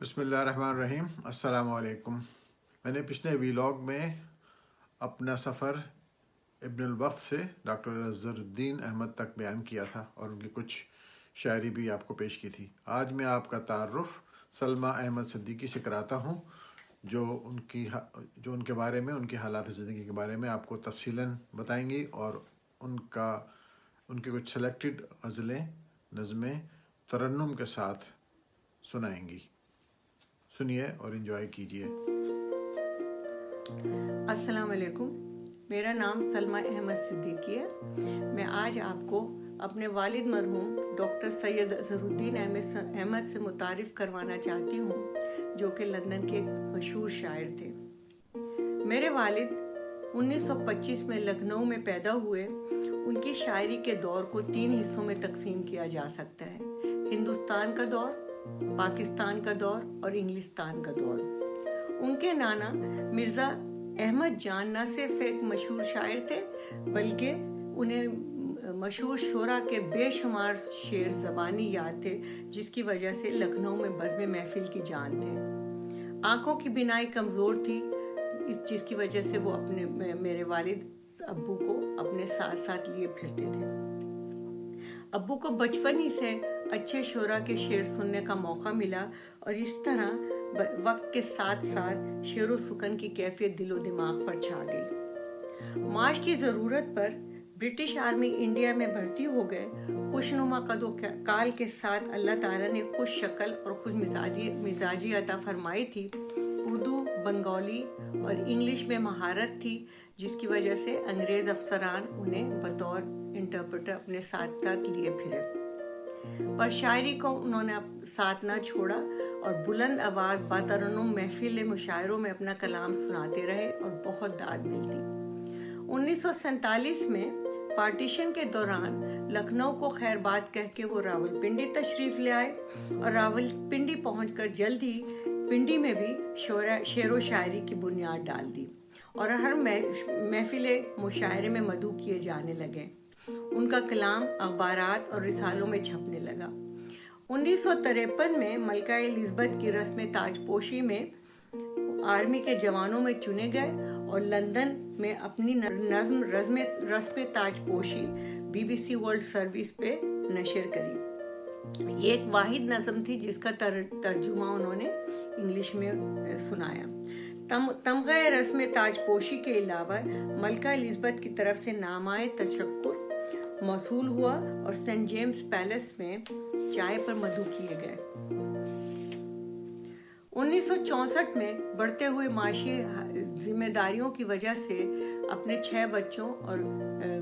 بسم اللہ الرحمن الرحیم۔ السلام علیکم۔ میں نے پچھلے ویلاگ میں اپنا سفر ابن الوقت سے ڈاکٹر اظہر الدین احمد تک بیان کیا تھا اور ان کی کچھ شاعری بھی آپ کو پیش کی تھی۔ آج میں آپ کا تعارف سلمیٰ احمد صدیقی سے کراتا ہوں، جو ان کے بارے میں، ان کی حالات زندگی کے بارے میں آپ کو تفصیلاً بتائیں گی اور ان کے کچھ سلیکٹڈ غزلیں، نظمیں ترنم کے ساتھ سنائیں گی۔ سنیے اور انجوائے کیجیے۔ السلام علیکم، میرا نام سلمیٰ احمد صدیقی ہے۔ میں آج آپ کو اپنے والد مرحوم ڈاکٹر سید اظہر الدین احمد سے متعارف کروانا چاہتی ہوں، جو کہ لندن کے ایک مشہور شاعر تھے۔ میرے والد 1925 میں لکھنؤ میں پیدا ہوئے۔ ان کی شاعری کے دور کو 3 حصوں میں تقسیم کیا جا سکتا ہے: ہندوستان کا دور، پاکستان کا دور اور انگلستان کا دور۔ ان کے نانا مرزا احمد جان نہ صرف ایک مشہور شاعر تھے، بلکہ انہیں مشہور شعراء کے بے شمار شعر زبانی یاد تھے، جس کی وجہ سے لکھنؤ میں بزم محفل کی جان تھے۔ آنکھوں کی بینائی کمزور تھی، جس کی وجہ سے وہ میرے والد ابو کو اپنے ساتھ ساتھ لیے پھرتے تھے۔ ابو کو بچپن ہی سے اچھے شعراء کے شعر سننے کا موقع ملا اور اس طرح وقت کے ساتھ ساتھ شعر و سخن کی کیفیت دل و دماغ پر چھا گئی۔ معاش کی ضرورت پر برٹش آرمی انڈیا میں بھرتی ہو گئے۔ خوشنما قد و کال کے ساتھ اللہ تعالیٰ نے خوش شکل اور خوش مزاجی عطا فرمائی تھی۔ اردو، بنگالی اور انگلش میں مہارت تھی، جس کی وجہ سے انگریز افسران انہیں بطور انٹرپریٹر اپنے ساتھ ساتھ لیے پھرے، پر شاعری کو انہوں نے ساتھ نہ چھوڑا اور بلند آواز باترنم محفل مشاعروں میں اپنا کلام سناتے رہے اور بہت داد ملتی۔ 1947 میں پارٹیشن کے دوران لکھنؤ کو خیر بات کہہ کے وہ راولپنڈی تشریف لے آئے اور راولپنڈی پہنچ کر جلد ہی پنڈی میں بھی شعر و شاعری کی بنیاد ڈال دی اور ہر محفل مشاعرے میں مدعو کیے جانے لگے۔ ان کا کلام اخبارات اور رسالوں میں چھپنے لگا۔ 1953 میں ملکہ الزبتھ کی رسم تاج پوشی میں آرمی کے جوانوں میں چنے گئے اور لندن میں اپنی نظم رسم تاج پوشی BBC ورلڈ سروس پہ نشر کری۔ یہ ایک واحد نظم تھی جس کا ترجمہ انہوں نے انگلش میں سنایا۔ تمغہ رسم تاج پوشی کے علاوہ ملکہ الزبتھ کی طرف سے نامہ تشکر موصول ہوا اور سینٹ جیمز پیلس میں چائے پر مدعو کیے گئے۔ 1964 میں بڑھتے ہوئے معاشی ذمہ داریوں کی وجہ سے اپنے 6 بچوں اور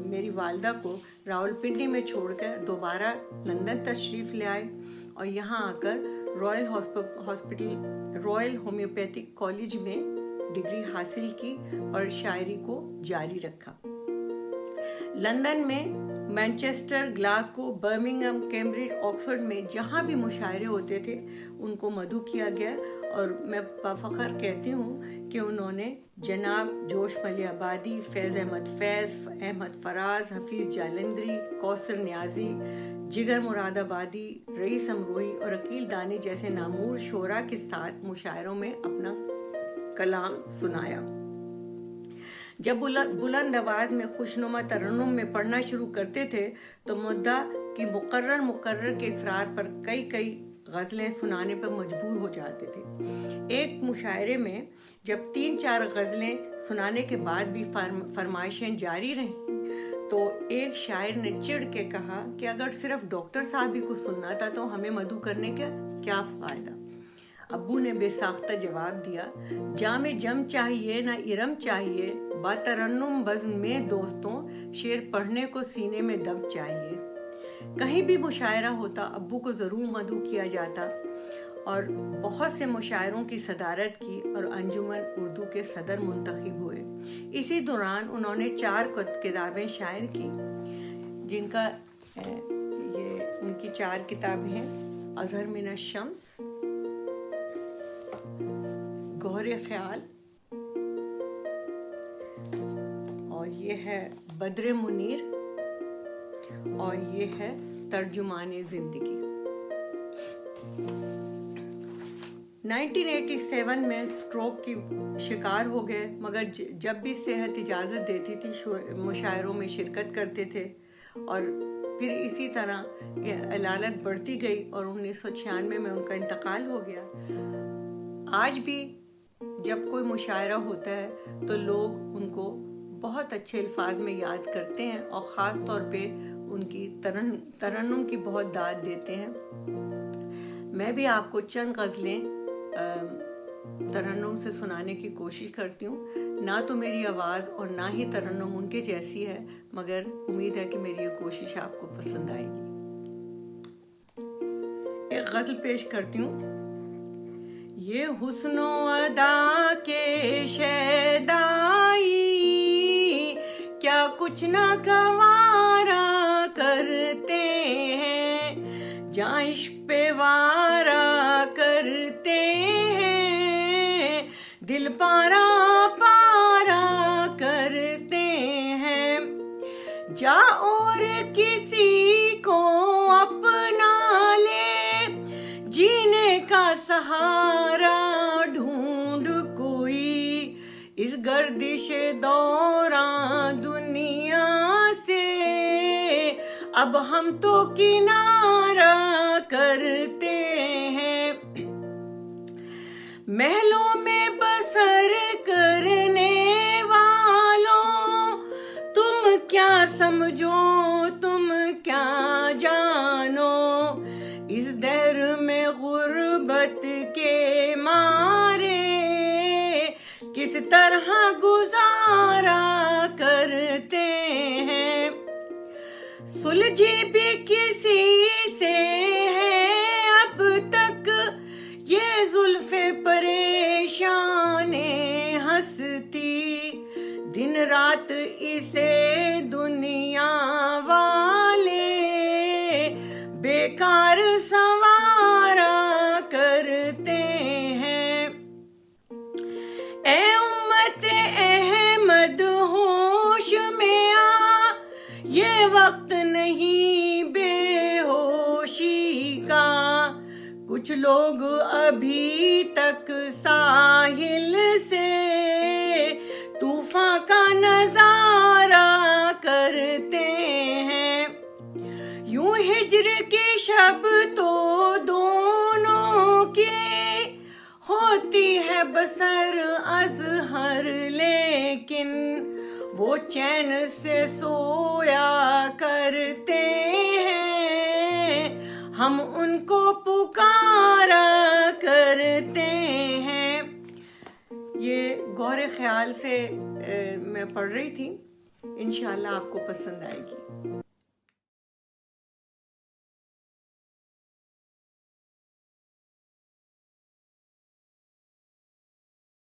میری والدہ کو راولپنڈی میں چھوڑ کر دوبارہ لندن تشریف لے آئے اور یہاں آ کر رائل ہومیوپیتھک کالج میں ڈگری حاصل کی اور شاعری کو جاری رکھا۔ لندن میں Manchester, Glasgow, Birmingham, Cambridge, Oxford میں جہاں بھی مشاعرے ہوتے تھے ان کو مدعو کیا گیا اور میں بفخر کہتی ہوں کہ انہوں نے جناب جوش ملی آبادی، فیض احمد فیض، احمد فراز، حفیظ جالندری، کوثر نیازی، جگر مراد آبادی، رئیس امروہی اور عقیل دانی جیسے نامور شعراء کے ساتھ مشاعروں میں اپنا کلام سنایا۔ جب بلند آواز میں خوشنما ترنم میں پڑھنا شروع کرتے تھے تو مدعا کی مقرر کے اصرار پر کئی غزلیں سنانے پر مجبور ہو جاتے تھے۔ ایک مشاعرے میں جب 3-4 غزلیں سنانے کے بعد بھی فرمائشیں جاری رہیں تو ایک شاعر نے چڑ کے کہا کہ اگر صرف ڈاکٹر صاحب ہی کو سننا تھا تو ہمیں مدعو کرنے کا کیا فائدہ۔ ابو نے بے ساختہ جواب دیا، جام جم چاہیے نہ ارم چاہیے، با ترنم بزم میں دوستوں، شعر پڑھنے کو سینے میں دم چاہیے۔ کہیں بھی مشاعرہ ہوتا ابو کو ضرور مدعو کیا جاتا اور بہت سے مشاعروں کی صدارت کی اور انجمن اردو کے صدر منتخب ہوئے۔ اسی دوران انہوں نے 4 کتابیں شائع کی، جن کا ان کی 4 کتابیں ہیں: اظہر من الشمس، گوہر خیال، اور یہ ہے بدر منیر، اور یہ ہے ترجمان زندگی۔ 1987 میں سٹروک کی شکار ہو گئے، مگر جب بھی صحت اجازت دیتی تھی مشاعروں میں شرکت کرتے تھے، اور پھر اسی طرح علالت بڑھتی گئی اور 1996 میں ان کا انتقال ہو گیا۔ آج بھی جب کوئی مشاعرہ ہوتا ہے تو لوگ ان کو بہت اچھے الفاظ میں یاد کرتے ہیں، اور خاص طور پہ ان کی ترنم کی بہت داد دیتے ہیں۔ میں بھی آپ کو چند غزلیں ترنم سے سنانے کی کوشش کرتی ہوں۔ نہ تو میری آواز اور نہ ہی ترنم ان کے جیسی ہے، مگر امید ہے کہ میری یہ کوشش آپ کو پسند آئے گی۔ ایک غزل پیش کرتی ہوں۔ یہ حسن و ادا کے شیدائی کیا کچھ نہ گوارا کرتے ہیں، جہاں عشق پہ وارا کرتے ہیں، دل پارا پارا کرتے ہیں، جا اور کسی کو اپنا لے، جینے کا سہارا ڈھونڈ کوئی، اس گردش دوران دنیا سے اب ہم تو کنارہ کرتے ہیں۔ محلوں میں بسر کرنے والوں، تم کیا سمجھو تم کیا جانو، اس دہر میں غربت کے مارے کس طرح گزارا کرتے ہیں۔ سلجھی بھی کسی سے ہے اب تک یہ زلف پریشان ہستی، دن رات اسے دنیا والے بیکار سنوارا کرتے ہیں۔ اے امت احمد ہوش میں آ، یہ وقت نہیں بے ہوشی کا، کچھ لوگ ابھی تک ساحل سے طوفان کا نظارہ کرتے ہیں۔ یوں ہجر کی شب تو دونوں کی ہوتی ہے بسر ازہر، لیکن وہ چین سے سویا کرتے ہیں، ہم ان کو پکارا کرتے ہیں۔ یہ گوہر خیال سے میں پڑھ رہی تھی، انشاءاللہ آپ کو پسند آئے گی۔